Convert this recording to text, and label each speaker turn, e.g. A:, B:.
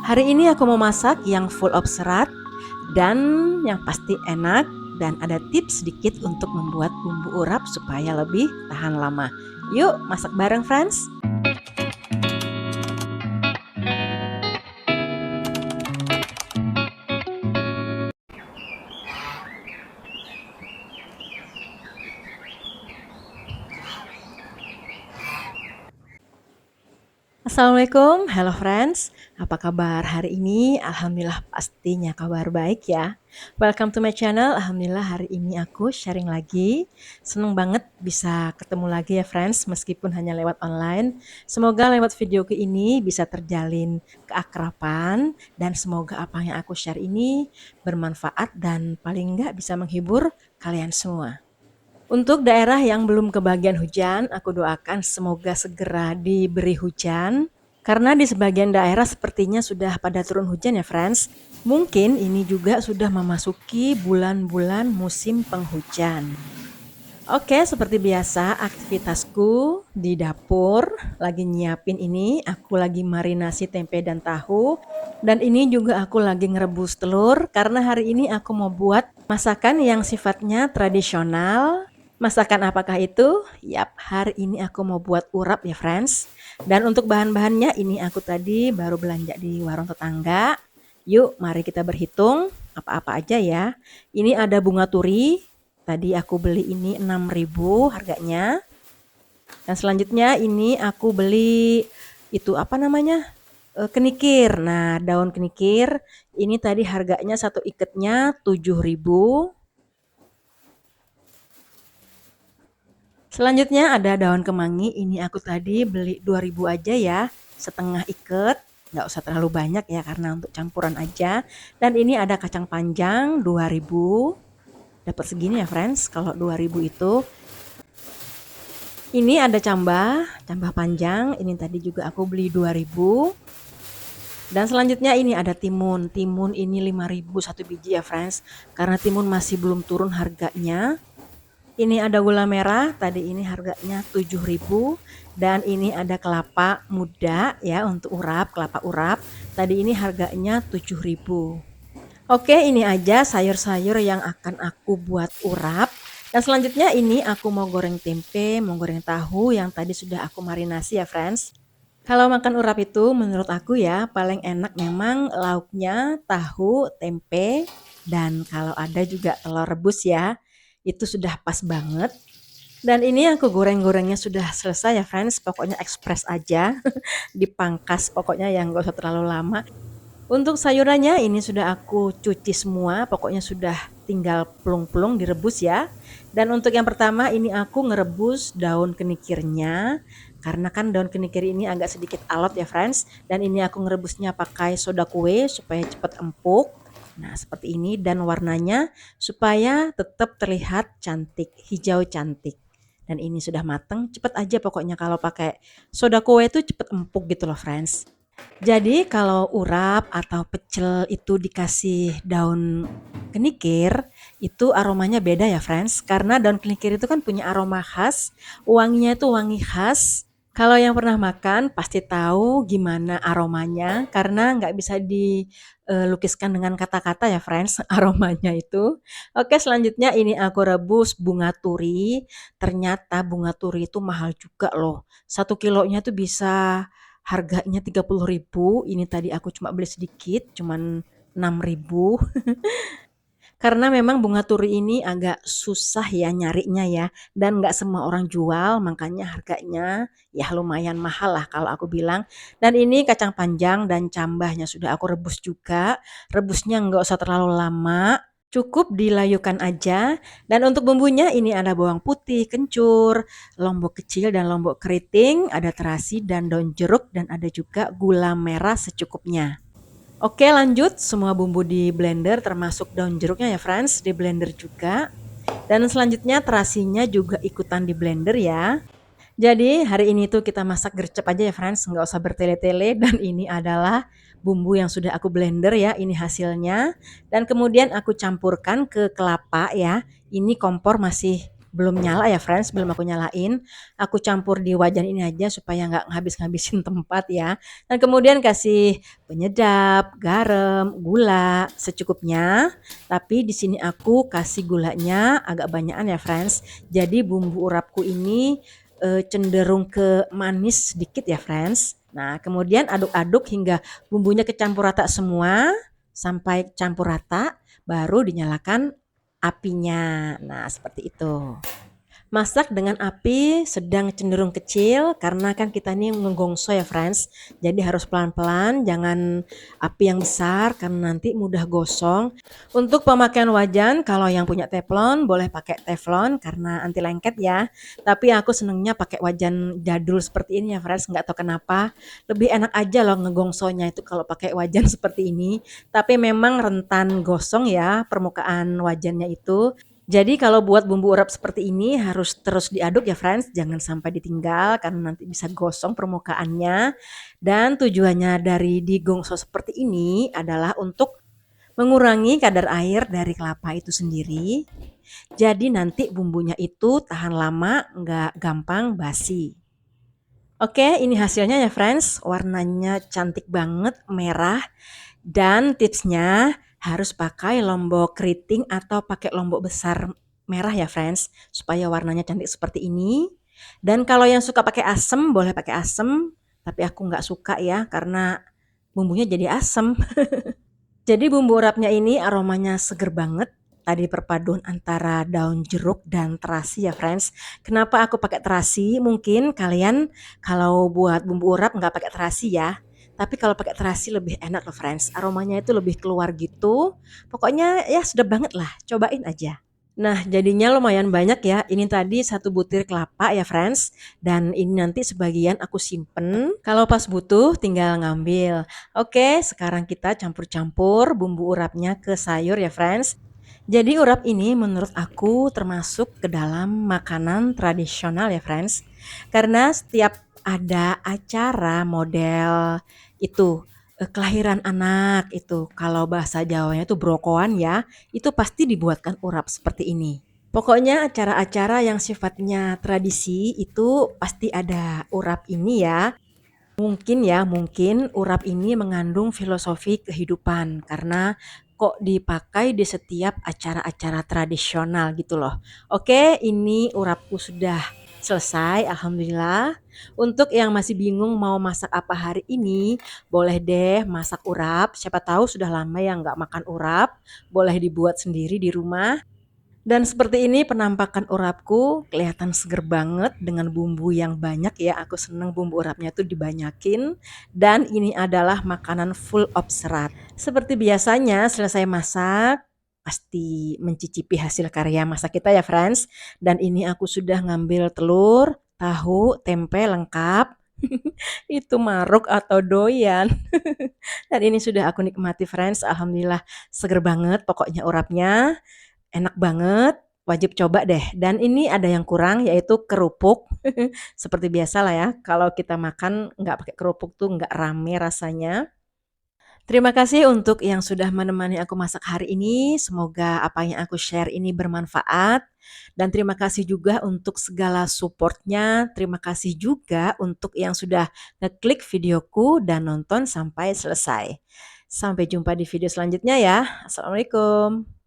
A: Hari ini aku mau masak yang full of serat dan yang pasti enak, dan ada tips sedikit untuk membuat bumbu urap supaya lebih tahan lama. Yuk masak bareng friends. Assalamualaikum, hello friends. Apa kabar hari ini? Alhamdulillah pastinya kabar baik ya. Welcome to my channel. Alhamdulillah hari ini aku sharing lagi. Seneng banget bisa ketemu lagi ya friends, meskipun hanya lewat online. Semoga lewat videoku ini bisa terjalin keakraban dan semoga apa yang aku share ini bermanfaat dan paling enggak bisa menghibur kalian semua. Untuk daerah yang belum kebagian hujan, aku doakan semoga segera diberi hujan. Karena di sebagian daerah sepertinya sudah pada turun hujan ya friends. Mungkin ini juga sudah memasuki bulan-bulan musim penghujan. Oke, seperti biasa aktivitasku di dapur lagi nyiapin ini. Aku lagi marinasi tempe dan tahu. Dan ini juga aku lagi ngerebus telur karena hari ini aku mau buat masakan yang sifatnya tradisional. Masakan apakah itu? Yap, hari ini aku mau buat urap ya friends. Dan untuk bahan-bahannya ini aku tadi baru belanja di warung tetangga. Yuk, mari kita berhitung apa-apa aja ya. Ini ada bunga turi. Tadi aku beli ini 6.000 harganya. Dan selanjutnya ini aku beli itu apa namanya? Kenikir. Nah, daun kenikir ini tadi harganya satu iketnya 7.000. Selanjutnya ada daun kemangi, ini aku tadi beli 2.000 aja ya, setengah iket, nggak usah terlalu banyak ya karena untuk campuran aja. Dan ini ada kacang panjang 2.000, dapat segini ya friends kalau 2.000 itu. Ini ada cambah panjang, ini tadi juga aku beli 2.000. Dan selanjutnya ini ada timun ini 5.000 satu biji ya friends, karena timun masih belum turun harganya. Ini ada gula merah, tadi ini harganya 7.000. Dan ini ada kelapa muda ya untuk urap, kelapa urap. Tadi ini harganya 7.000. Oke, ini aja sayur-sayur yang akan aku buat urap. Dan selanjutnya ini aku mau goreng tempe, mau goreng tahu yang tadi sudah aku marinasi ya friends. Kalau makan urap itu menurut aku ya paling enak memang lauknya tahu, tempe, dan kalau ada juga telur rebus ya. Itu sudah pas banget. Dan ini aku goreng-gorengnya sudah selesai ya friends, pokoknya ekspres aja. Dipangkas pokoknya yang gak usah terlalu lama. Untuk sayurannya ini sudah aku cuci semua, pokoknya sudah tinggal pelung-pelung direbus ya. Dan untuk yang pertama ini aku ngerebus daun kenikirnya, karena kan daun kenikir ini agak sedikit alot ya friends. Dan ini aku ngerebusnya pakai soda kue supaya cepat empuk. Nah seperti ini, dan warnanya supaya tetap terlihat cantik, hijau cantik. Dan ini sudah mateng, cepet aja pokoknya kalau pakai soda kue itu cepet empuk gitu loh friends. Jadi kalau urap atau pecel itu dikasih daun kenikir, itu aromanya beda ya friends. Karena daun kenikir itu kan punya aroma khas, wanginya itu wangi khas. Kalau yang pernah makan pasti tahu gimana aromanya, karena nggak bisa dilukiskan dengan kata-kata ya friends, aromanya itu. Oke, selanjutnya ini aku rebus bunga turi. Ternyata bunga turi itu mahal juga loh. 1 kilonya tuh bisa harganya 30.000. Ini tadi aku cuma beli sedikit, cuman 6.000. Karena memang bunga turi ini agak susah ya nyarinya ya, dan nggak semua orang jual, makanya harganya ya lumayan mahal lah kalau aku bilang. Dan ini kacang panjang dan cambahnya sudah aku rebus juga. Rebusnya nggak usah terlalu lama, cukup dilayukan aja. Dan untuk bumbunya ini ada bawang putih, kencur, lombok kecil dan lombok keriting, ada terasi dan daun jeruk, dan ada juga gula merah secukupnya. Oke, lanjut semua bumbu di blender termasuk daun jeruknya ya friends, di blender juga. Dan selanjutnya terasinya juga ikutan di blender ya. Jadi hari ini tuh kita masak gercep aja ya friends, nggak usah bertele-tele. Dan ini adalah bumbu yang sudah aku blender ya, ini hasilnya. Dan kemudian aku campurkan ke kelapa ya. Ini kompor masih belum nyala ya friends, belum aku nyalain. Aku campur di wajan ini aja supaya nggak ngabis-ngabisin tempat ya. Dan kemudian kasih penyedap, garam, gula secukupnya. Tapi di sini aku kasih gulanya agak banyakan ya friends. Jadi bumbu urapku ini cenderung ke manis sedikit ya friends. Nah kemudian aduk-aduk hingga bumbunya kecampur rata semua sampai campur rata, baru dinyalakan apinya. Nah, seperti itu. Masak dengan api sedang cenderung kecil karena kan kita ini menggongso ya friends. Jadi harus pelan-pelan, jangan api yang besar karena nanti mudah gosong. Untuk pemakaian wajan, kalau yang punya teflon boleh pakai teflon karena anti lengket ya. Tapi aku senengnya pakai wajan jadul seperti ini ya friends, nggak tahu kenapa. Lebih enak aja loh ngegongsonya itu kalau pakai wajan seperti ini. Tapi memang rentan gosong ya permukaan wajannya itu. Jadi kalau buat bumbu urap seperti ini harus terus diaduk ya friends, jangan sampai ditinggal karena nanti bisa gosong permukaannya. Dan tujuannya dari digongso seperti ini adalah untuk mengurangi kadar air dari kelapa itu sendiri. Jadi nanti bumbunya itu tahan lama, nggak gampang basi. Oke, ini hasilnya ya friends. Warnanya cantik banget, merah. Dan tipsnya harus pakai lombok keriting atau pakai lombok besar merah ya friends, supaya warnanya cantik seperti ini. Dan kalau yang suka pakai asem, boleh pakai asem, tapi aku nggak suka ya karena bumbunya jadi asem. Jadi bumbu urapnya ini aromanya seger banget. Tadi perpaduan antara daun jeruk dan terasi ya friends. Kenapa aku pakai terasi? Mungkin kalian kalau buat bumbu urap nggak pakai terasi ya. Tapi kalau pakai terasi lebih enak loh friends. Aromanya itu lebih keluar gitu. Pokoknya ya sedap banget lah. Cobain aja. Nah, jadinya lumayan banyak ya. Ini tadi satu butir kelapa ya, friends. Dan ini nanti sebagian aku simpen. Kalau pas butuh, tinggal ngambil. Oke, sekarang kita campur-campur bumbu urapnya ke sayur ya, friends. Jadi urap ini menurut aku termasuk ke dalam makanan tradisional ya, friends. Karena setiap ada acara model itu kelahiran anak itu, kalau bahasa Jawanya itu brokoan ya, itu pasti dibuatkan urap seperti ini. Pokoknya acara-acara yang sifatnya tradisi itu pasti ada urap ini ya. Mungkin ya, mungkin urap ini mengandung filosofi kehidupan karena kok dipakai di setiap acara-acara tradisional gitu loh. Oke, ini urapku sudah selesai, alhamdulillah. Untuk yang masih bingung mau masak apa hari ini, boleh deh masak urap. Siapa tahu sudah lama ya nggak makan urap, boleh dibuat sendiri di rumah. Dan seperti ini penampakan urapku, kelihatan seger banget dengan bumbu yang banyak ya, aku seneng bumbu urapnya tuh dibanyakin, dan ini adalah makanan full of serat. Seperti biasanya selesai masak, pasti mencicipi hasil karya masak kita ya friends, dan ini aku sudah ngambil telur, tahu, tempe lengkap, itu maruk atau doyan. Dan ini sudah aku nikmati friends, alhamdulillah seger banget pokoknya urapnya. Enak banget, wajib coba deh. Dan ini ada yang kurang yaitu kerupuk. Seperti biasa lah ya, kalau kita makan nggak pakai kerupuk tuh nggak rame rasanya. Terima kasih untuk yang sudah menemani aku masak hari ini. Semoga apa yang aku share ini bermanfaat. Dan terima kasih juga untuk segala supportnya. Terima kasih juga untuk yang sudah ngeklik videoku dan nonton sampai selesai. Sampai jumpa di video selanjutnya ya. Assalamualaikum.